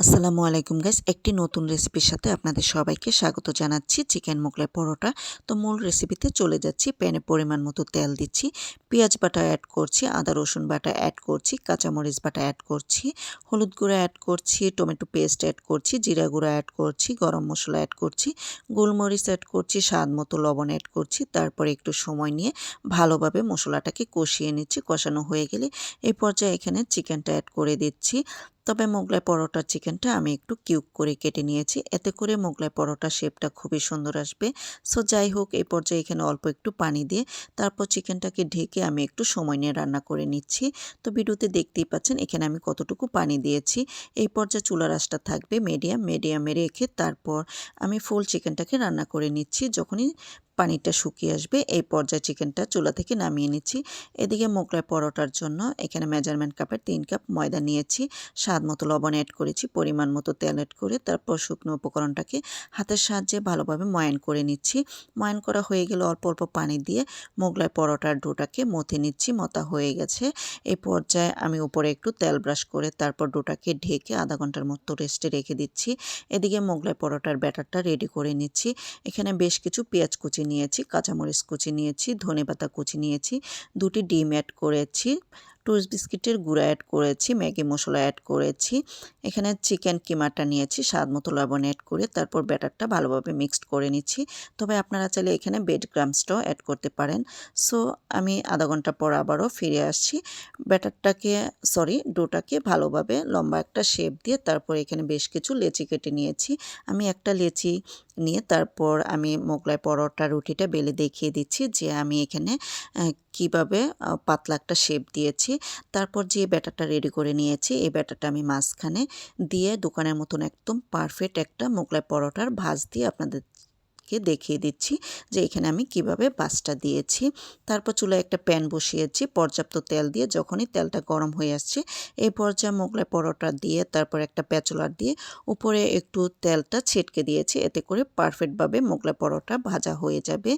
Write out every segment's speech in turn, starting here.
আসসালামু আলাইকুম গাইস, একটি নতুন রেসিপির সাথে আপনাদের সবাইকে স্বাগত জানাচ্ছি। চিকেন মোগলাই পরোটা। তো মূল রেসিপিতে চলে যাচ্ছি। প্যানে পরিমাণ মতো তেল দিচ্ছি, পেঁয়াজ বাটা অ্যাড করছি, আদা রসুন বাটা অ্যাড করছি, কাঁচামরিচ বাটা অ্যাড করছি, হলুদ গুঁড়া অ্যাড করছি, টমেটো পেস্ট অ্যাড করছি, জিরা গুঁড়া অ্যাড করছি, গরম মশলা অ্যাড করছি, গোলমরিচ অ্যাড করছি, স্বাদ মতো লবণ অ্যাড করছি। তারপরে একটু সময় নিয়ে ভালোভাবে মশলাটাকে কষিয়ে নিচ্ছি। কষানো হয়ে গেলে এই পর্যায়ে এখানে চিকেনটা অ্যাড করে দিচ্ছি। তবে মোগলাই পরোটার চিকেনটা আমি একটু কিউব করে কেটে নিয়েছি, এতে করে মোগলাই পরোটার শেপটা খুবই সুন্দর আসবে। সো যাই হোক, এই পর্যায়ে এখানে অল্প একটু পানি দিয়ে তারপর চিকেনটাকে ঢেকে আমি একটু সময় নিয়ে রান্না করে নিচ্ছি। তো ভিডিওতে দেখতেই পাচ্ছেন এখানে আমি কতটুকু পানি দিয়েছি। এই পর্যায়ে চুলার আঁচটা থাকবে মিডিয়ামে রেখে তারপর আমি ফুল চিকেনটাকে রান্না করে নিচ্ছি। যখনই পানিটা শুকিয়ে আসবে এই পর্যায়ে চিকেনটা চুলা থেকে নামিয়ে নিচ্ছি। এদিকে মোগলাই পরোটার জন্য এখানে মেজারমেন্ট কাপের 3 কাপ ময়দা নিয়েছি, স্বাদ মতো লবণ অ্যাড করেছি, পরিমাণ মতো তেল অ্যাড করে তারপর শুকনো উপকরণটাকে হাতের সাহায্যে ভালোভাবে ময়ান করে নিচ্ছি। ময়ান করা হয়ে গেলে অল্প অল্প পানি দিয়ে মোগলাই পরোটার ডোটাকে মথে নিচ্ছি। মথা হয়ে গেছে। এই পর্যায়ে আমি উপরে একটু তেল ব্রাশ করে তারপর ডোটাকে ঢেকে আধা ঘন্টার মতো রেস্টে রেখে দিচ্ছি। এদিকে মোগলাই পরোটার ব্যাটারটা রেডি করে নিচ্ছি। এখানে বেশ কিছু পেঁয়াজ কুচি নিয়েছি, কাঁচামরিচ কুচি নিয়েছি, ধনেপাতা কুচি নিয়েছি, 2টি ডিম অ্যাড করেছি, টোস্ট বিস্কিটের গুঁড়া অ্যাড করেছি, ম্যাগি মশলা অ্যাড করেছি, এখানে চিকেন কিমাটা নিয়েছি, স্বাদ মতো লবণ অ্যাড করে তারপর ব্যাটারটা ভালোভাবে মিক্সড করে নিচ্ছি। তবে আপনারা চাইলে এখানে ব্রেড ক্রাম্বসটাও অ্যাড করতে পারেন। সো আমি আধা ঘন্টা পর আবারও ফিরে আসছি। ডোটাকে ভালোভাবে লম্বা একটা শেপ দিয়ে তারপর এখানে বেশ কিছু লেচি কেটে নিয়েছি। আমি একটা লেচি নিয়ে তারপর আমি মোগলাই পরোটা রুটিটা বেলে দেখিয়ে দিচ্ছি যে আমি এখানে কিভাবে পাতলা একটা শেপ দিয়েছি। তারপর যে ব্যাটারটা রেডি করে নিয়েছি এই ব্যাটারটা আমি মাঝখানে দিয়ে দোকানের মতন একদম পারফেক্ট একটা মোগলাই পরোটার ভাঁজ দিয়ে আপনাদেরকে দেখিয়ে দিচ্ছি যে এখানে আমি কিভাবে ভাঁজটা দিয়েছি। তারপর চুলায় একটা প্যান বসিয়েছি, পর্যাপ্ত তেল দিয়ে যখনই তেলটা গরম হয়ে আসছে এই পর্যায়ে মোগলাই পরোটা দিয়ে তারপর একটা প্যাচুলার দিয়ে উপরে একটু তেলটা ছিটকে দিয়েছি, এতে করে পারফেক্টভাবে মোগলাই পরোটা ভাজা হয়ে যাবে।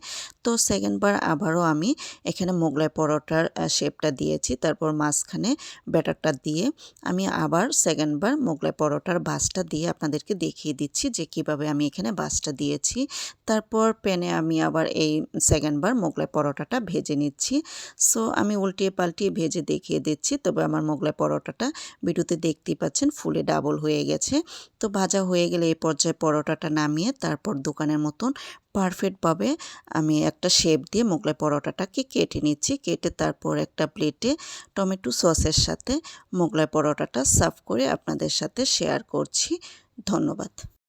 তো সেকেন্ডবার আবারও আমি এখানে মোগলাই পরোটার শেপটা দিয়েছি, তারপর মাঝখানে ব্যাটারটা দিয়ে আমি আবার সেকেন্ডবার মোগলাই পরোটার ভাঁজটা দিয়ে আপনাদেরকে দেখিয়ে দিচ্ছি যে কিভাবে আমি এখানে ভাঁজটা দিয়েছি। তারপর প্যানে আমি আবার এই সেকেন্ডবার মোগলাই পরোটাটা ভেজে নিচ্ছি। সো আমি উল্টিয়ে পাল্টিয়ে ভেজে দেখিয়ে দিচ্ছি। তবে আমার মোগলাই পরোটাটা ভিডিওতে দেখতেই পাচ্ছেন ফুলে ডাবল হয়ে গেছে। তো ভাজা হয়ে গেলে এই পর্যায়ে পরোটাটা নামিয়ে তারপর দোকানের মতন পারফেক্টভাবে আমি একটা শেপ দিয়ে মোগলাই পরোটাটাকে কেটে নিচ্ছি। কেটে তারপর একটা প্লেটে টমেটো সসের সাথে মোগলাই পরোটাটা সার্ভ করে আপনাদের সাথে শেয়ার করছি। ধন্যবাদ।